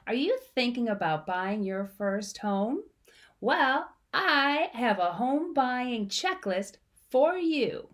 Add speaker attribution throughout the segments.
Speaker 1: Are you thinking about buying your first home? Well, I have a home buying checklist for you.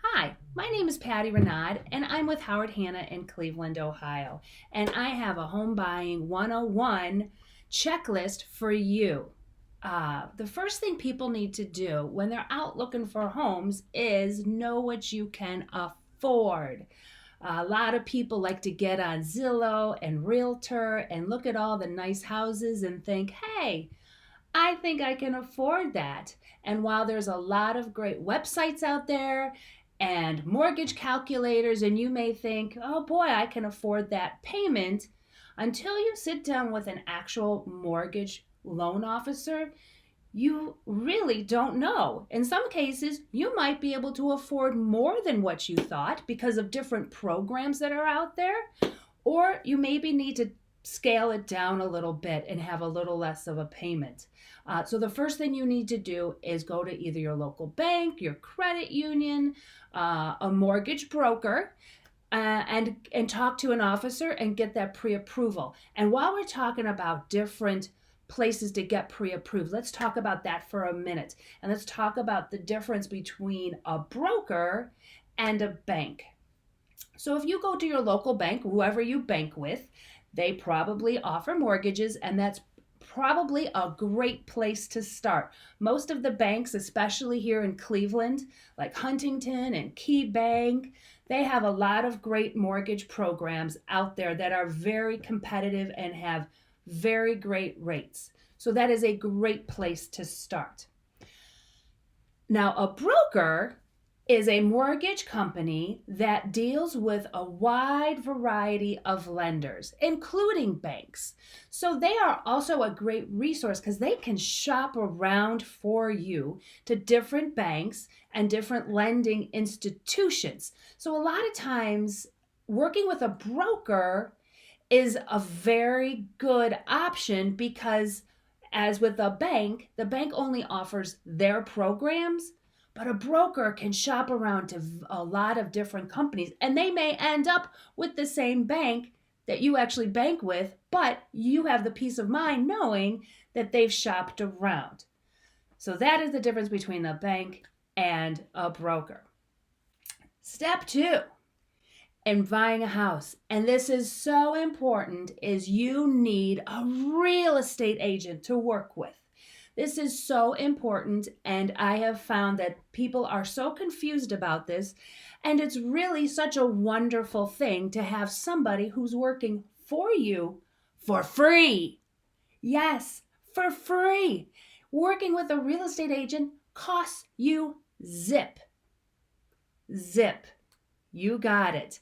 Speaker 1: Hi, my name is Patty Renaud, and I'm with Howard Hanna in Cleveland, Ohio. And I have a home buying 101 checklist for you. The first thing people need to do when they're out looking for homes is know what you can afford. A lot of people like to get on Zillow and Realtor and look at all the nice houses and think, hey, I think I can afford that. And while there's a lot of great websites out there and mortgage calculators, and you may think, oh boy, I can afford that payment, until you sit down with an actual mortgage loan officer, you really don't know. In some cases, you might be able to afford more than what you thought because of different programs that are out there, or you maybe need to scale it down a little bit and have a little less of a payment. So the first thing you need to do is go to either your local bank, your credit union, a mortgage broker, and talk to an officer and get that pre-approval. And while we're talking about different places to get pre-approved, let's talk about that for a minute. And let's talk about the difference between a broker and a bank. So if you go to your local bank, whoever you bank with, they probably offer mortgages, and that's probably a great place to start. Most of the banks, especially here in Cleveland, like Huntington and Key Bank, they have a lot of great mortgage programs out there that are very competitive and have very great rates. So that is a great place to start. Now, a broker is a mortgage company that deals with a wide variety of lenders, including banks. So they are also a great resource because they can shop around for you to different banks and different lending institutions. So a lot of times, working with a broker is a very good option because, as with the bank only offers their programs, but a broker can shop around to a lot of different companies, and they may end up with the same bank that you actually bank with, but you have the peace of mind knowing that they've shopped around. So that is the difference between a bank and a broker. Step two in buying a house, and this is so important, is you need a real estate agent to work with. This is so important, and I have found that people are so confused about this, and it's really such a wonderful thing to have somebody who's working for you for free. Yes, for free. Working with a real estate agent costs you zip. Zip. You got it.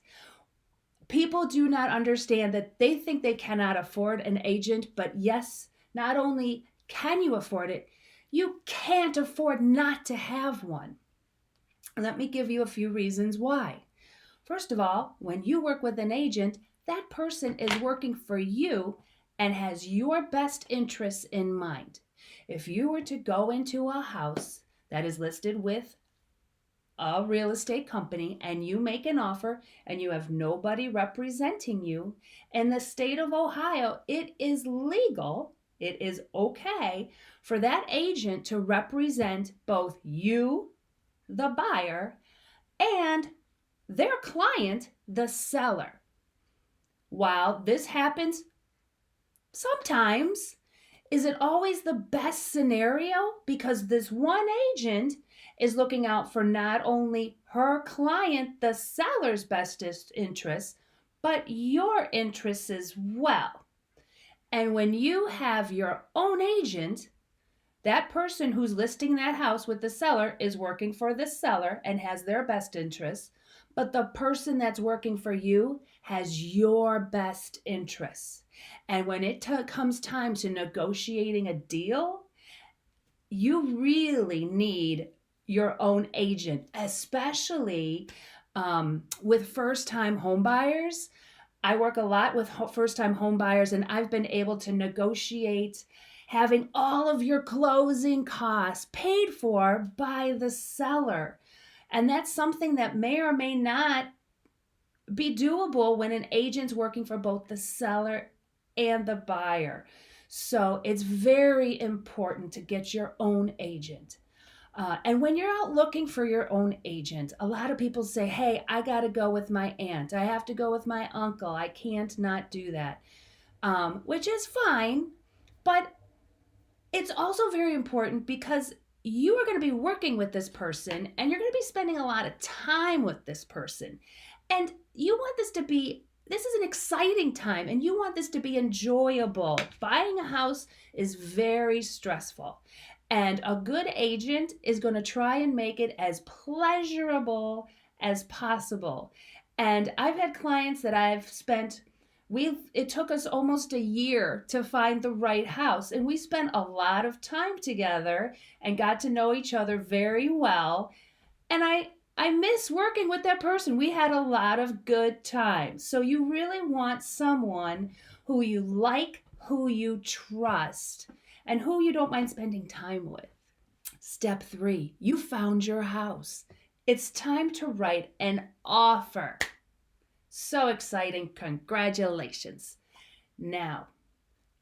Speaker 1: People do not understand that. They think they cannot afford an agent, but yes, not only can you afford it, you can't afford not to have one. Let me give you a few reasons why. First of all, when you work with an agent, that person is working for you and has your best interests in mind. If you were to go into a house that is listed with a real estate company and you make an offer and you have nobody representing you, in the state of Ohio, it is legal, it is okay for that agent to represent both you, the buyer, and their client, the seller. While this happens sometimes, is it always the best scenario? Because this one agent is looking out for not only her client, the seller's best interests, but your interests as well. And when you have your own agent, that person who's listing that house with the seller is working for the seller and has their best interests, but the person that's working for you has your best interests. And when it comes time to negotiating a deal, you really need your own agent, especially with first-time home buyers. I work a lot with first-time home buyers, and I've been able to negotiate having all of your closing costs paid for by the seller. And that's something that may or may not be doable when an agent's working for both the seller and the buyer. So it's very important to get your own agent. And when you're out looking for your own agent, a lot of people say, hey, I got to go with my aunt. I have to go with my uncle. I can't not do that, which is fine. But it's also very important because you are going to be working with this person and you're going to be spending a lot of time with this person. And you want this is an exciting time and you want this to be enjoyable. Buying a house is very stressful. And a good agent is going to try and make it as pleasurable as possible. And I've had clients that it took us almost a year to find the right house, and we spent a lot of time together and got to know each other very well. And I miss working with that person. We had a lot of good times. So you really want someone who you like, who you trust, and who you don't mind spending time with. Step 3, you found your house. It's time to write an offer. So exciting. Congratulations. Now,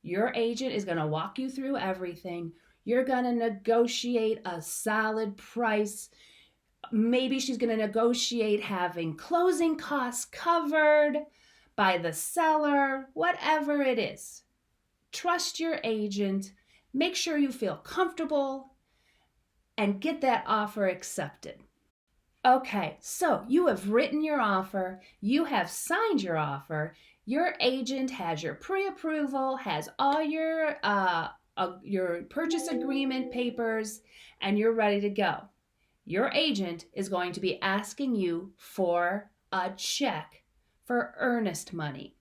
Speaker 1: your agent is going to walk you through everything. You're going to negotiate a solid price. Maybe she's going to negotiate having closing costs covered by the seller, whatever it is. Trust your agent. Make sure you feel comfortable and get that offer accepted. Okay, so you have written your offer, you have signed your offer, your agent has your pre-approval, has all your purchase agreement papers, and you're ready to go. Your agent is going to be asking you for a check for earnest money.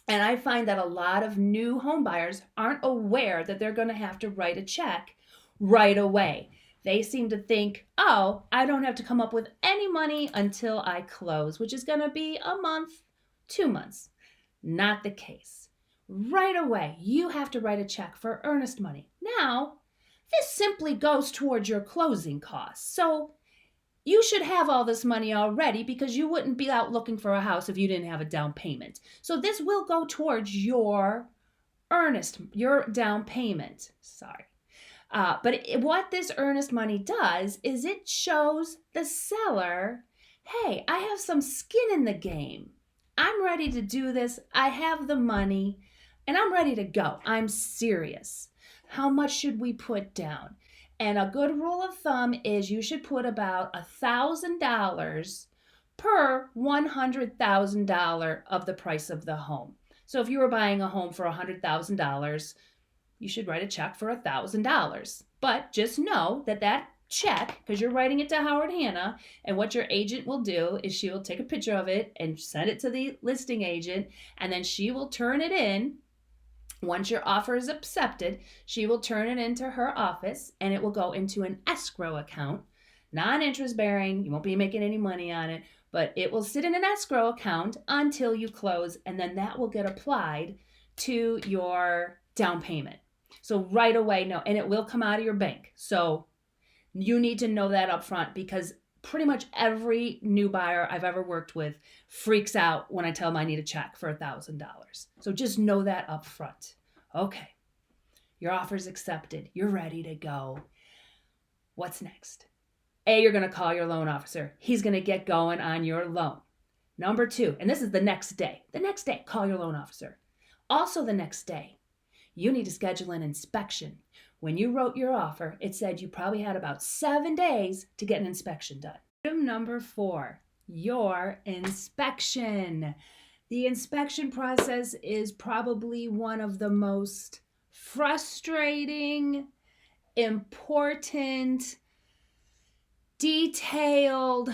Speaker 1: And I find that a lot of new home buyers aren't aware that they're going to have to write a check right away. They seem to think, oh, I don't have to come up with any money until I close, which is going to be a month, 2 months. Not the case. Right away, you have to write a check for earnest money. Now, this simply goes towards your closing costs. So you should have all this money already because you wouldn't be out looking for a house if you didn't have a down payment. So this will go towards your down payment. Sorry. What this earnest money does is it shows the seller, hey, I have some skin in the game. I'm ready to do this. I have the money and I'm ready to go. I'm serious. How much should we put down? And a good rule of thumb is you should put about $1,000 per $100,000 of the price of the home. So if you were buying a home for $100,000, you should write a check for $1,000. But just know that check, because you're writing it to Howard Hanna, and what your agent will do is she will take a picture of it and send it to the listing agent, and then she will turn it in. Once your offer is accepted, she will turn it into her office, and it will go into an escrow account, non-interest bearing. You won't be making any money on it, but it will sit in an escrow account until you close, and then that will get applied to your down payment. So right away, no, and it will come out of your bank. So you need to know that up front because pretty much every new buyer I've ever worked with freaks out when I tell them I need a check for $1,000. So just know that up front. Okay, your offer's accepted. You're ready to go. What's next? You're going to call your loan officer. He's going to get going on your loan. Number 2, and this is the next day. The next day, call your loan officer. Also the next day, you need to schedule an inspection. When you wrote your offer, it said you probably had about 7 days to get an inspection done. Item number 4, your inspection. The inspection process is probably one of the most frustrating, important, detailed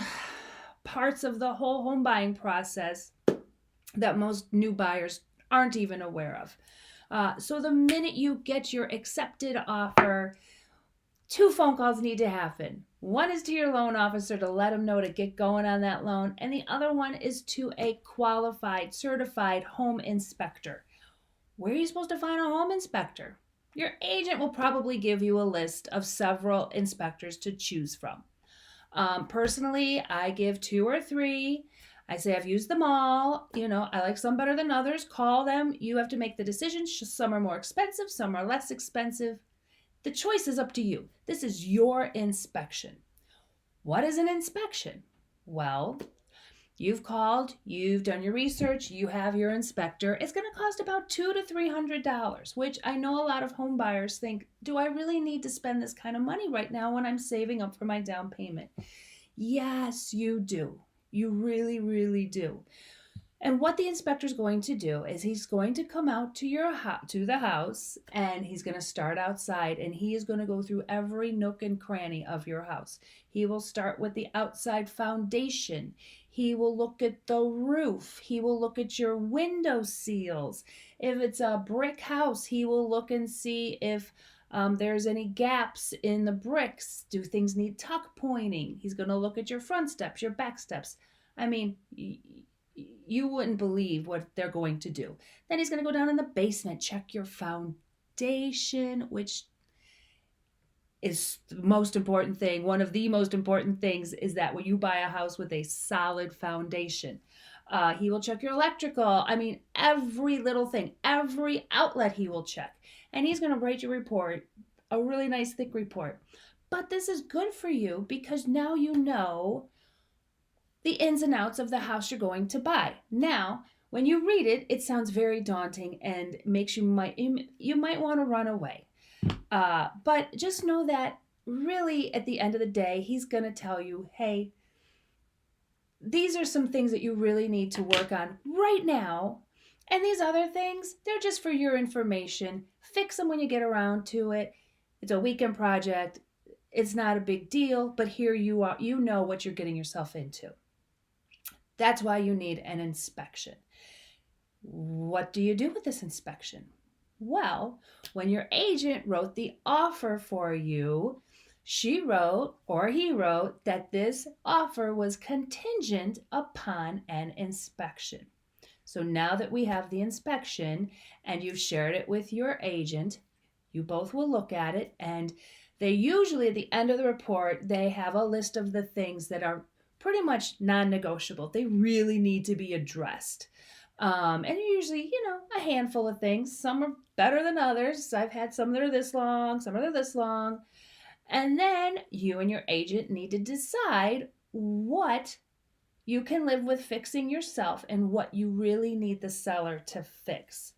Speaker 1: parts of the whole home buying process that most new buyers aren't even aware of. So the minute you get your accepted offer, 2 phone calls need to happen. One is to your loan officer to let them know to get going on that loan, and the other one is to a qualified, certified home inspector. Where are you supposed to find a home inspector? Your agent will probably give you a list of several inspectors to choose from. Personally, I give 2 or 3. I say I've used them all. I like some better than others. Call them. You have to make the decision. Some are more expensive, some are less expensive. The choice is up to you. This is your inspection. What is an inspection? Well, you've called, you've done your research, you have your inspector. It's going to cost about $200 to $300, which I know a lot of home buyers think, do I really need to spend this kind of money right now when I'm saving up for my down payment? Yes, you do. You really, really do. And what the inspector is going to do is he's going to come out to the house, and he's going to start outside, and he is going to go through every nook and cranny of your house. He will start with the outside foundation. He will look at the roof. He will look at your window seals. If it's a brick house, he will look and see if there's any gaps in the bricks. Do things need tuck pointing? He's going to look at your front steps, your back steps. I mean, you wouldn't believe what they're going to do. Then he's going to go down in the basement, check your foundation, which is the most important thing. One of the most important things is that when you buy a house with a solid foundation, he will check your electrical. I mean, every little thing, every outlet he will check. And he's going to write your report, a really nice thick report. But this is good for you because now you know the ins and outs of the house you're going to buy. Now, when you read it, it sounds very daunting and makes you might want to run away. But just know that really at the end of the day, he's going to tell you, hey, these are some things that you really need to work on right now. And these other things, they're just for your information. Fix them when you get around to it. It's a weekend project. It's not a big deal, but here you are. You know what you're getting yourself into. That's why you need an inspection. What do you do with this inspection? Well, when your agent wrote the offer for you, she wrote or he wrote that this offer was contingent upon an inspection. So now that we have the inspection and you've shared it with your agent, you both will look at it, and they usually at the end of the report, they have a list of the things that are pretty much non-negotiable. They really need to be addressed. And usually, a handful of things. Some are better than others. I've had some that are this long, some are this long. And then you and your agent need to decide what you can live with fixing yourself and what you really need the seller to fix.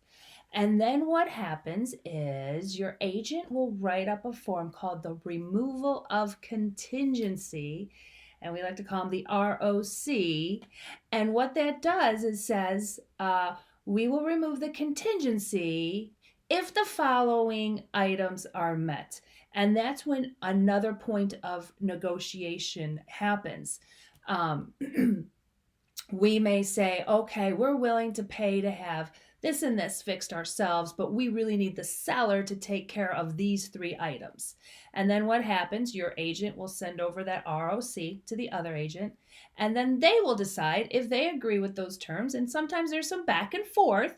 Speaker 1: And then what happens is your agent will write up a form called the removal of contingency, and we like to call them the ROC. And what that does is says, we will remove the contingency if the following items are met. And that's when another point of negotiation happens. We may say, okay, we're willing to pay to have this and this fixed ourselves, but we really need the seller to take care of these 3 items. And then what happens? Your agent will send over that ROC to the other agent, and then they will decide if they agree with those terms. And sometimes there's some back and forth,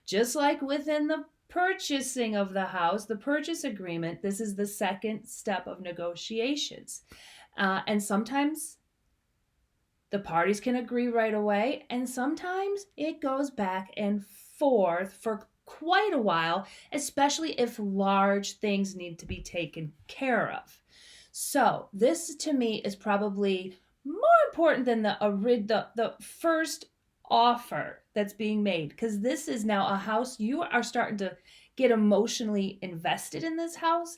Speaker 1: just like within the purchasing of the house, the purchase agreement. This is the second step of negotiations. And sometimes the parties can agree right away, and sometimes it goes back and forth for quite a while, especially if large things need to be taken care of. So this to me is probably more important than the first offer that's being made, because this is now a house. You are starting to get emotionally invested in this house,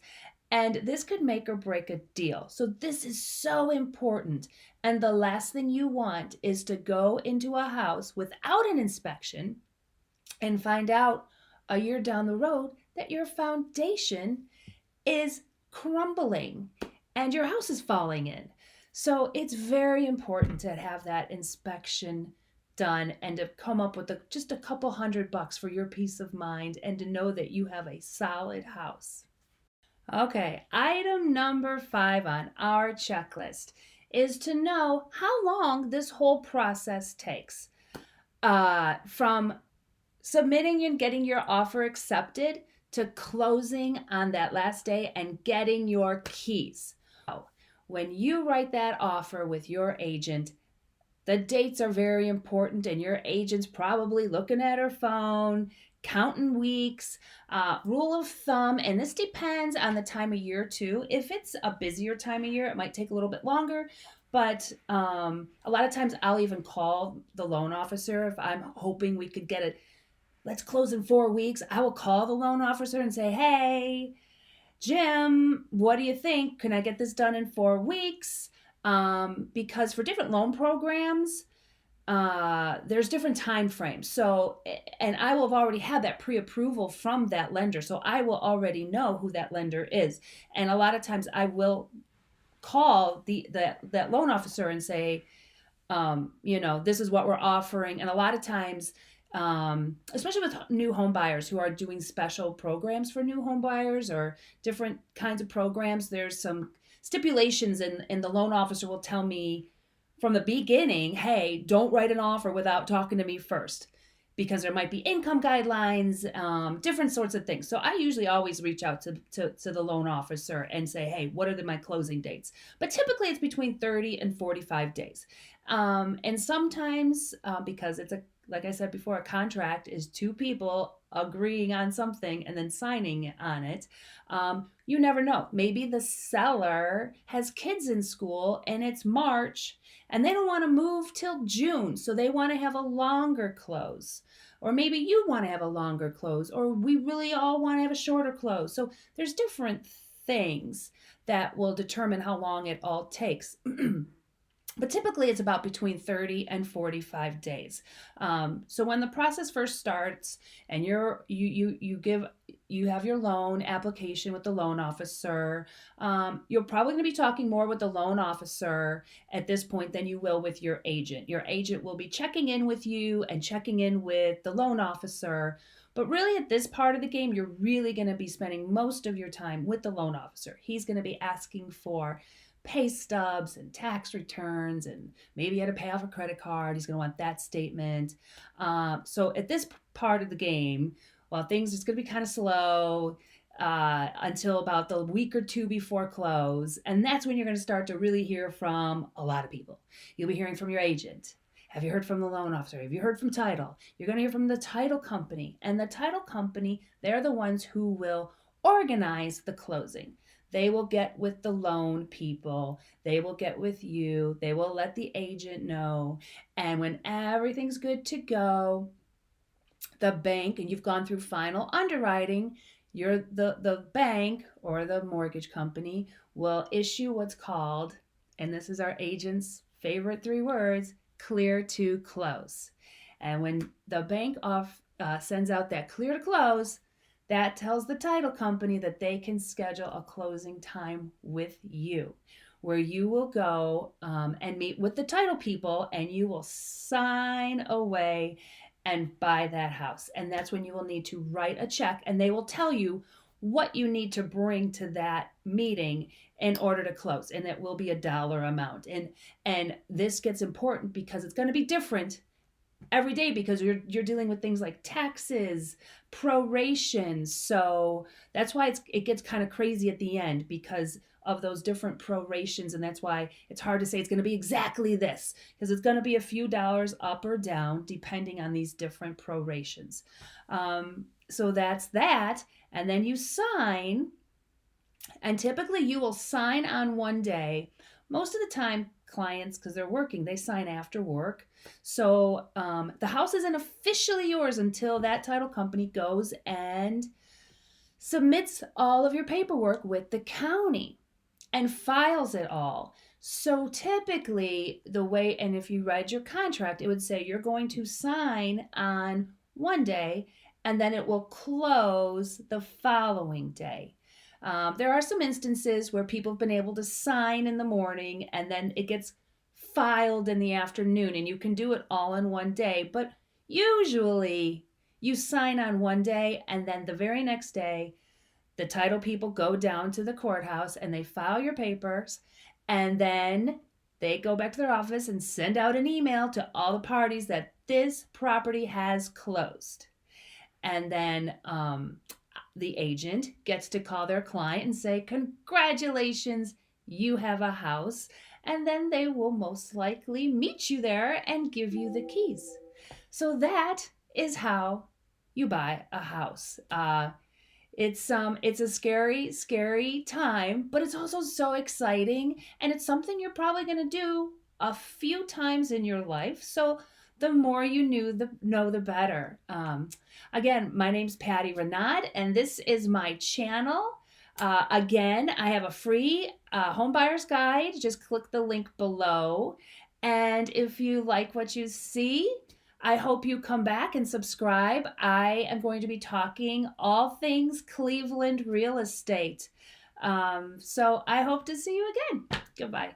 Speaker 1: and this could make or break a deal. So this is so important. And the last thing you want is to go into a house without an inspection and find out a year down the road that your foundation is crumbling and your house is falling in. So it's very important to have that inspection done and to come up with just a couple $100 for your peace of mind and to know that you have a solid house. Okay, item number 5 on our checklist is to know how long this whole process takes. From submitting and getting your offer accepted to closing on that last day and getting your keys. When you write that offer with your agent, the dates are very important, and your agent's probably looking at her phone, counting weeks. Rule of thumb, and this depends on the time of year too. If it's a busier time of year, it might take a little bit longer. But a lot of times I'll even call the loan officer if I'm hoping we could get it. Let's close in 4 weeks. I will call the loan officer and say, hey, Jim, what do you think? Can I get this done in 4 weeks? Because for different loan programs, there's different time frames. So, and I will have already had that pre-approval from that lender. So I will already know who that lender is. And a lot of times I will call that loan officer and say, this is what we're offering. And a lot of times, especially with new home buyers who are doing special programs for new home buyers or different kinds of programs, there's some stipulations, and the loan officer will tell me from the beginning, hey, don't write an offer without talking to me first, because there might be income guidelines, different sorts of things. So I usually always reach out to the loan officer and say, hey, what are my closing dates? But typically it's between 30 and 45 days. And sometimes, because it's like I said before, a contract is two people agreeing on something and then signing on it. You never know. Maybe the seller has kids in school and it's March and they don't want to move till June, so they want to have a longer close. Or maybe you want to have a longer close, or we really all want to have a shorter close. So there's different things that will determine how long it all takes. But typically it's about between 30 and 45 days. So when the process first starts and you have your loan application with the loan officer, you're probably going to be talking more with the loan officer at this point than you will with your agent. Your agent will be checking in with you and checking in with the loan officer. But really at this part of the game, you're really going to be spending most of your time with the loan officer. He's going to be asking for pay stubs and tax returns, and maybe you had to pay off a credit card. He's going to want that statement. So at this part of the game, while things is going to be kind of slow until about the week or two before close, and that's when you're going to start to really hear from a lot of people. You'll be hearing from your agent. Have you heard from the loan officer? Have you heard from title? You're going to hear from the title company. And the title company, they're the ones who will organize the closing. They will get with the loan people. They will get with you. They will let the agent know. And when everything's good to go, the bank, and you've gone through final underwriting, the bank or the mortgage company will issue what's called, and this is our agent's favorite 3 words, clear to close. And when the bank sends out that clear to close, that tells the title company that they can schedule a closing time with you, where you will go and meet with the title people, and you will sign away and buy that house. And that's when you will need to write a check, and they will tell you what you need to bring to that meeting in order to close, and it will be a dollar amount. And this gets important because it's going to be different every day, because you're dealing with things like taxes, proration. So that's why it gets kind of crazy at the end, because of those different prorations. And that's why it's hard to say it's going to be exactly this, because it's going to be a few dollars up or down depending on these different prorations. So that's that. And then you sign, and typically you will sign on one day. Most of the time, clients, because they're working, they sign after work. So the house isn't officially yours until that title company goes and submits all of your paperwork with the county and files it all. So typically the way, and if you read your contract, it would say you're going to sign on one day and then it will close the following day. There are some instances where people have been able to sign in the morning and then it gets filed in the afternoon, and you can do it all in one day. But usually you sign on one day, and then the very next day, the title people go down to the courthouse and they file your papers, and then they go back to their office and send out an email to all the parties that this property has closed. And then the agent gets to call their client and say, "Congratulations, you have a house." And then they will most likely meet you there and give you the keys. So that is how you buy a house. It's a scary time, but it's also so exciting, and it's something you're probably going to do a few times in your life. So the more you know, the better. Again, my name's Patty Renaud, and this is my channel. Again, I have a free home buyer's guide. Just click the link below. And if you like what you see, I hope you come back and subscribe. I am going to be talking all things Cleveland real estate. So I hope to see you again. Goodbye.